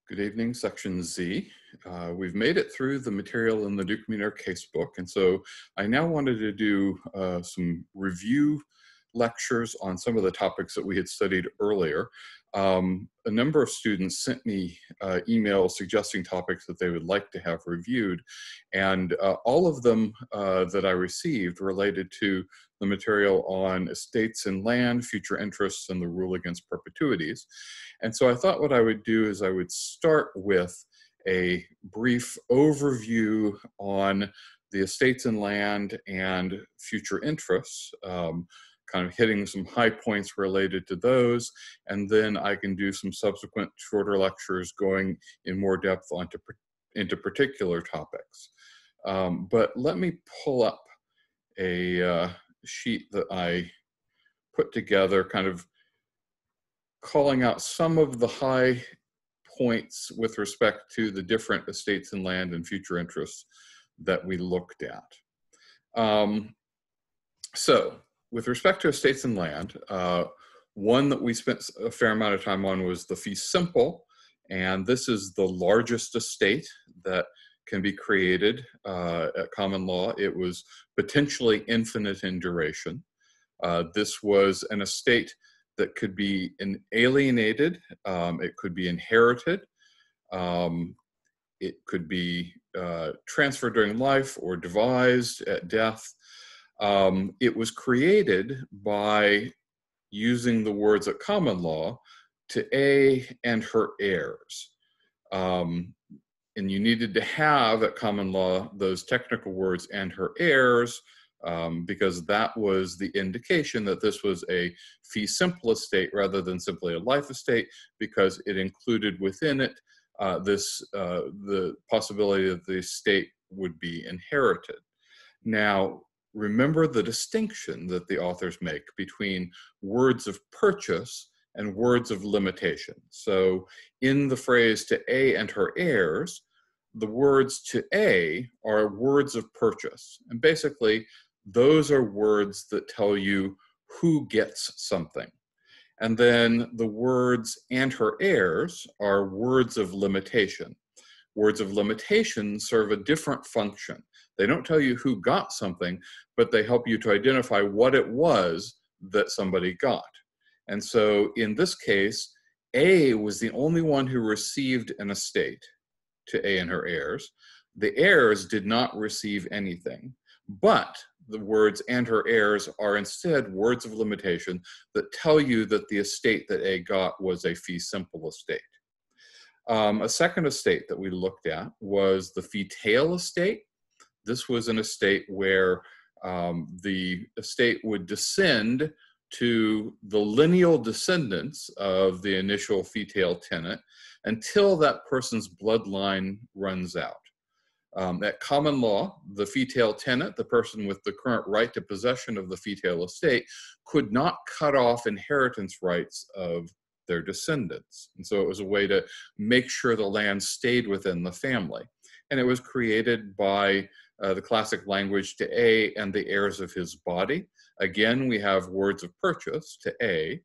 Good evening, Section Z. We've made it through the material in the Dukeminier casebook, and so I now wanted to do some review lectures on some of the topics that we had studied earlier. A number of students sent me emails suggesting topics that they would like to have reviewed, and all of them that I received related to the material on estates and land, future interests, and the rule against perpetuities. And so I thought what I would do is I would start with a brief overview on the estates and land and future interests, kind of hitting some high points related to those, and then I can do some subsequent shorter lectures going in more depth into particular topics. But let me pull up a sheet that I put together, kind of calling out some of the high points with respect to the different estates and land and future interests that we looked at. So with respect to estates and land, one that we spent a fair amount of time on was the fee simple, and this is the largest estate that can be created at common law. It was potentially infinite in duration. This was an estate that could be alienated, it could be inherited, it could be transferred during life or devised at death. It was created by using the words at common law to A and her heirs. And you needed to have at common law those technical words and her heirs, because that was the indication that this was a fee simple estate rather than simply a life estate, because it included within it the possibility that the estate would be inherited. Now, remember the distinction that the authors make between words of purchase and words of limitation. So in the phrase to A and her heirs, the words to A are words of purchase. And basically, those are words that tell you who gets something. And then the words and her heirs are words of limitation. Words of limitation serve a different function. They don't tell you who got something, but they help you to identify what it was that somebody got. And so in this case, A was the only one who received an estate to A and her heirs. The heirs did not receive anything, but the words and her heirs are instead words of limitation that tell you that the estate that A got was a fee simple estate. A second estate that we looked at was the fee tail estate. This was an estate where the estate would descend to the lineal descendants of the initial fee tail tenant until that person's bloodline runs out. At common law, the fee tail tenant, the person with the current right to possession of the fee tail estate, could not cut off inheritance rights of their descendants. And so it was a way to make sure the land stayed within the family. And it was created by the classic language to A and the heirs of his body. Again, we have words of purchase to A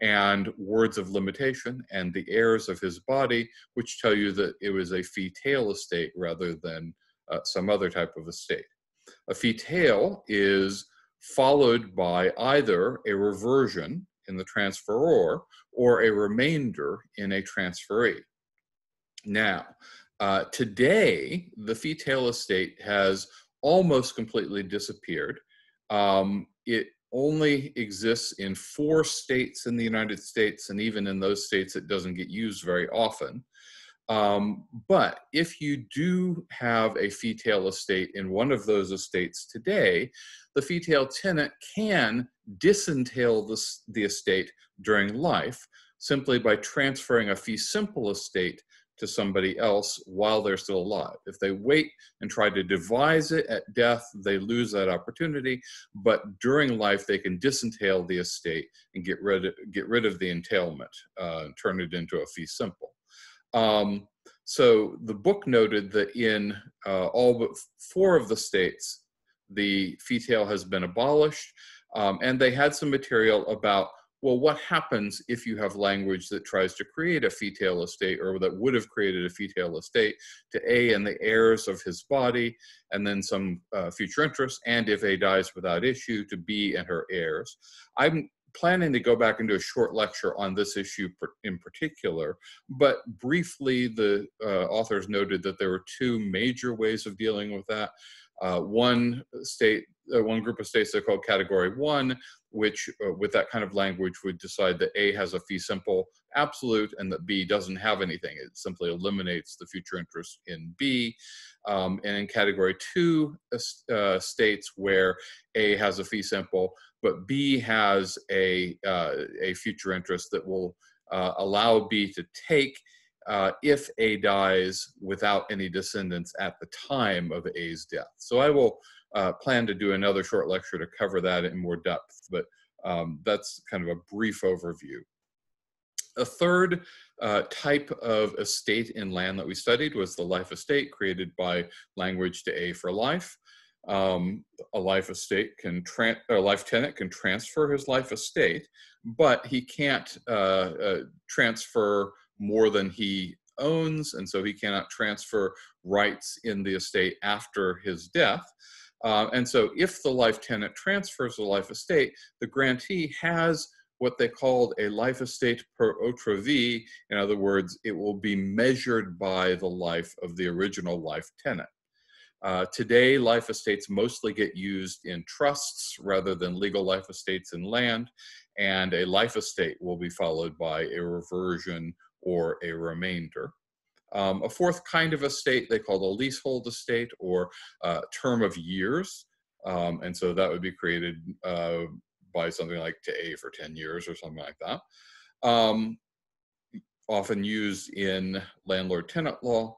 and words of limitation and the heirs of his body, which tell you that it was a fee tail estate rather than some other type of estate. A fee tail is followed by either a reversion in the transferor or a remainder in a transferee. Now, today, the fee tail estate has almost completely disappeared. It only exists in 4 states in the United States, and even in those states, it doesn't get used very often. But if you do have a fee tail estate in one of those estates today, the fee tail tenant can disentail the estate during life simply by transferring a fee simple estate to somebody else while they're still alive. If they wait and try to devise it at death, they lose that opportunity, but during life they can disentail the estate and get rid of the entailment, turn it into a fee simple. So the book noted that in all but 4 of the states, the fee tail has been abolished, and they had some material about well, what happens if you have language that tries to create a fee-tail estate, or that would have created a fee-tail estate, to A and the heirs of his body, and then some future interest, and if A dies without issue, to B and her heirs. I'm planning to go back and do a short lecture on this issue in particular, but briefly, the authors noted that there were two major ways of dealing with that. One group of states they called Category 1, which with that kind of language would decide that A has a fee simple absolute and that B doesn't have anything. It simply eliminates the future interest in B. And in Category 2 states where A has a fee simple, but B has a future interest that will allow B to take if A dies without any descendants at the time of A's death. So I will plan to do another short lecture to cover that in more depth, but that's kind of a brief overview. A third type of estate in land that we studied was the life estate, created by language to A for life. A life tenant can transfer his life estate, but he can't transfer more than he owns, and so he cannot transfer rights in the estate after his death. And so if the life tenant transfers the life estate, the grantee has what they called a life estate per autre vie. In other words, it will be measured by the life of the original life tenant. Today, life estates mostly get used in trusts rather than legal life estates in land, and a life estate will be followed by a reversion or a remainder. A fourth kind of estate they call a leasehold estate, or term of years, and so that would be created by something like to A for 10 years or something like that. Often used in landlord-tenant law.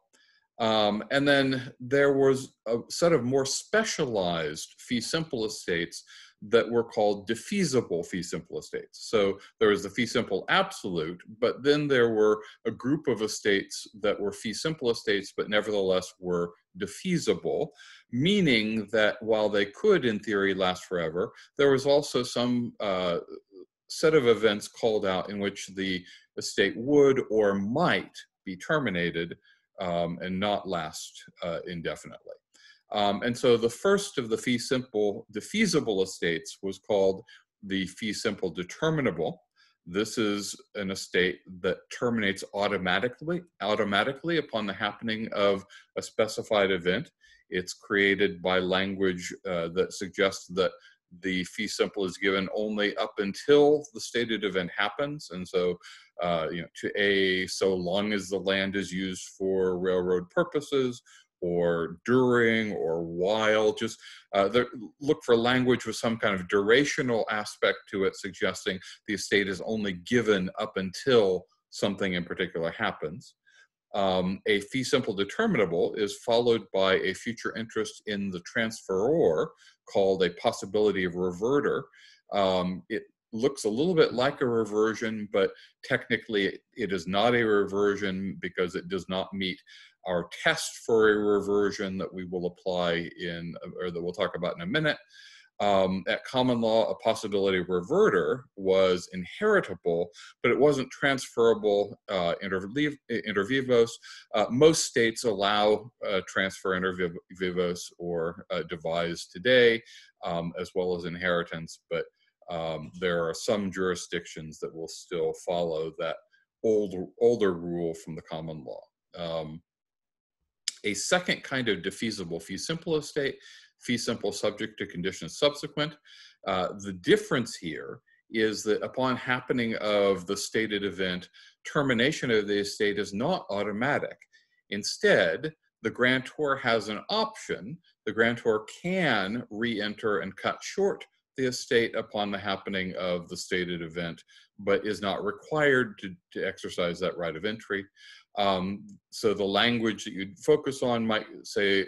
And then there was a set of more specialized fee simple estates that were called defeasible fee simple estates. So there was the fee simple absolute, but then there were a group of estates that were fee simple estates, but nevertheless were defeasible, meaning that while they could, in theory, last forever, there was also some set of events called out in which the estate would or might be terminated and not last indefinitely. And so the first of the fee simple defeasible estates was called the fee simple determinable. This is an estate that terminates automatically upon the happening of a specified event. It's created by language that suggests that the fee simple is given only up until the stated event happens. And so, to A, so long as the land is used for railroad purposes, or during, or while, just look for language with some kind of durational aspect to it, suggesting the estate is only given up until something in particular happens. A fee simple determinable is followed by a future interest in the transferor called a possibility of reverter. It looks a little bit like a reversion, but technically it is not a reversion because it does not meet our test for a reversion that we will apply or that we'll talk about in a minute. At common law, a possibility of reverter was inheritable, but it wasn't transferable inter vivos. Most states allow transfer inter vivos or devise today, as well as inheritance, but there are some jurisdictions that will still follow that older rule from the common law. A second kind of defeasible fee simple estate, fee simple subject to conditions subsequent. The difference here is that upon happening of the stated event, termination of the estate is not automatic. Instead, the grantor has an option. The grantor can re-enter and cut short the estate upon the happening of the stated event, but is not required to exercise that right of entry. So the language that you'd focus on might say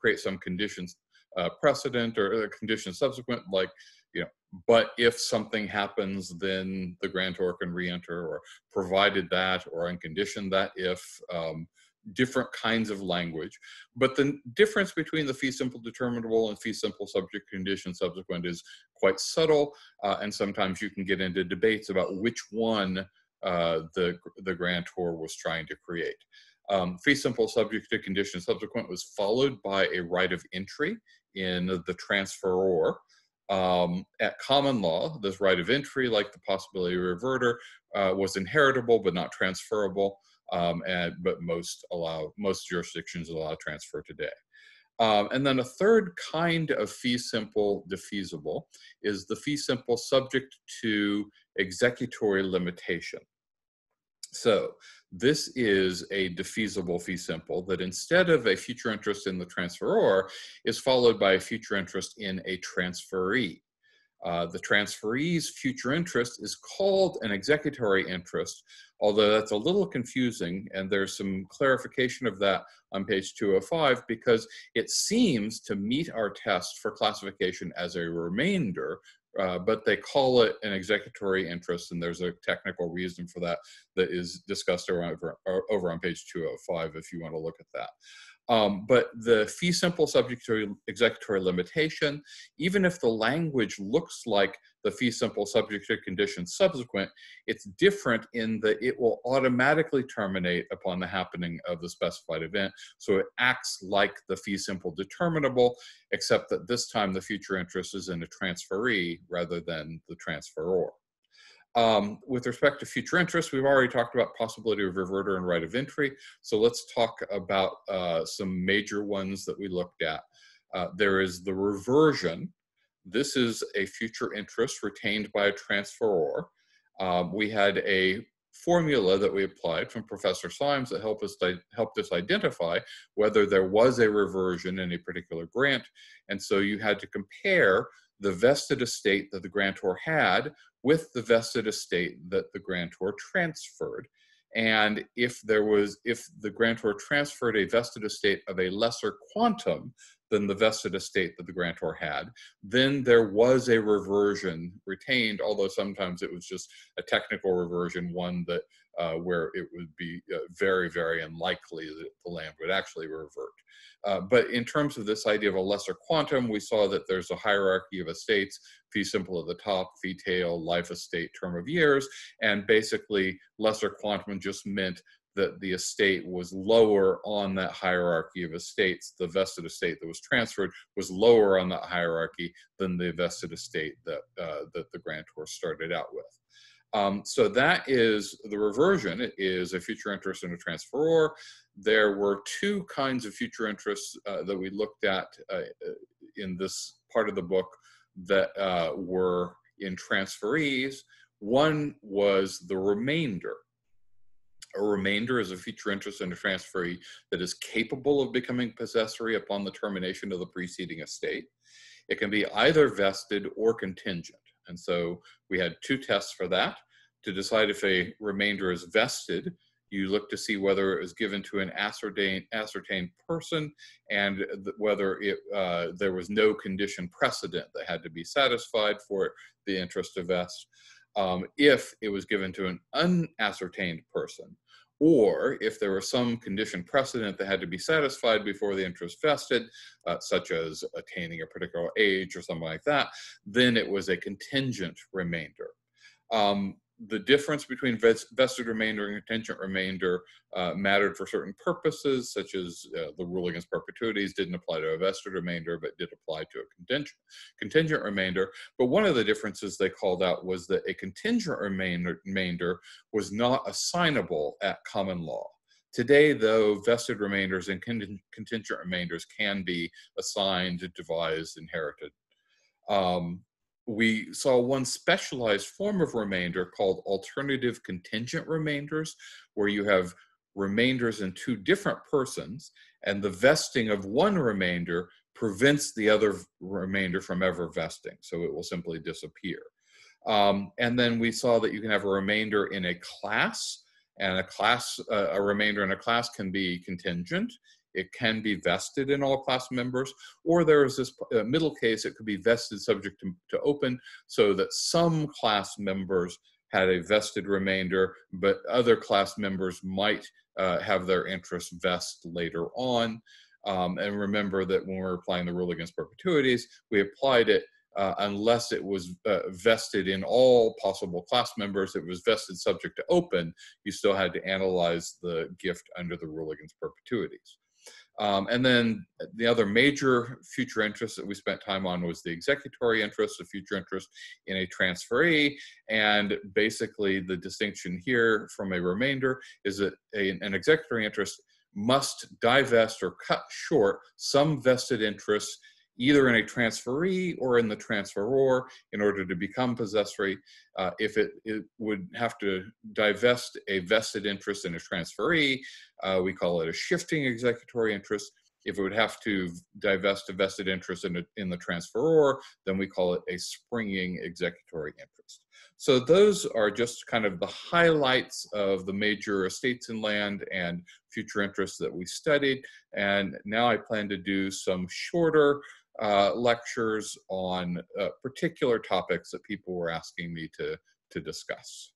create some conditions precedent or a condition subsequent, like, but if something happens, then the grantor can re-enter, or provided that, or on condition that if, different kinds of language. But the difference between the fee simple determinable and fee simple subject condition subsequent is quite subtle, and sometimes you can get into debates about which one the grantor was trying to create. Fee simple subject to condition subsequent was followed by a right of entry in the transferor. At common law, this right of entry, like the possibility of reverter, was inheritable but not transferable, but most jurisdictions allow transfer today. And then a third kind of fee simple defeasible is the fee simple subject to executory limitation. So this is a defeasible fee simple that instead of a future interest in the transferor is followed by a future interest in a transferee. The transferee's future interest is called an executory interest, although that's a little confusing, and there's some clarification of that on page 205 because it seems to meet our test for classification as a remainder, but they call it an executory interest, and there's a technical reason for that that is discussed over on page 205 if you want to look at that. But the fee simple subject to executory limitation, even if the language looks like the fee simple subject to condition subsequent, it's different in that it will automatically terminate upon the happening of the specified event. So it acts like the fee simple determinable, except that this time the future interest is in a transferee rather than the transferor. With respect to future interest, we've already talked about possibility of reverter and right of entry. So let's talk about some major ones that we looked at. There is the reversion. This is a future interest retained by a transferor. We had a formula that we applied from Professor Symes that helped us identify whether there was a reversion in a particular grant. And so you had to compare the vested estate that the grantor had with the vested estate that the grantor transferred. And if the grantor transferred a vested estate of a lesser quantum than the vested estate that the grantor had, then there was a reversion retained, although sometimes it was just a technical reversion, one that where it would be very, very unlikely that the land would actually revert. But in terms of this idea of a lesser quantum, we saw that there's a hierarchy of estates, fee simple at the top, fee tail, life estate, term of years, and basically lesser quantum just meant that the estate was lower on that hierarchy of estates. The vested estate that was transferred was lower on that hierarchy than the vested estate that the grantor started out with. So that is the reversion. It is a future interest in a transferor. There were two kinds of future interests that we looked at in this part of the book that were in transferees. One was the remainder. A remainder is a future interest in a transferee that is capable of becoming possessory upon the termination of the preceding estate. It can be either vested or contingent. And so we had two tests for that. To decide if a remainder is vested, you look to see whether it was given to an ascertained person and whether there was no condition precedent that had to be satisfied for the interest to vest. If it was given to an unascertained person, or if there was some condition precedent that had to be satisfied before the interest vested, such as attaining a particular age or something like that, then it was a contingent remainder. The difference between vested remainder and contingent remainder mattered for certain purposes, such as the rule against perpetuities didn't apply to a vested remainder, but did apply to a contingent remainder. But one of the differences they called out was that a contingent remainder was not assignable at common law. Today, though, vested remainders and contingent remainders can be assigned, devised, inherited. We saw one specialized form of remainder called alternative contingent remainders, where you have remainders in two different persons, and the vesting of one remainder prevents the other remainder from ever vesting, so it will simply disappear. And then we saw that you can have a remainder in a class, and a remainder in a class can be contingent. It can be vested in all class members, or there is this middle case, it could be vested subject to open, so that some class members had a vested remainder, but other class members might have their interest vest later on. And remember that when we're applying the rule against perpetuities, we applied it unless it was vested in all possible class members. It was vested subject to open. You still had to analyze the gift under the rule against perpetuities. And then the other major future interest that we spent time on was the executory interest, the future interest in a transferee. And basically the distinction here from a remainder is that an executory interest must divest or cut short some vested interest either in a transferee or in the transferor in order to become possessory. If it would have to divest a vested interest in a transferee, we call it a shifting executory interest. If it would have to divest a vested interest in the transferor, then we call it a springing executory interest. So those are just kind of the highlights of the major estates in land and future interests that we studied. And now I plan to do some shorter lectures on particular topics that people were asking me to discuss.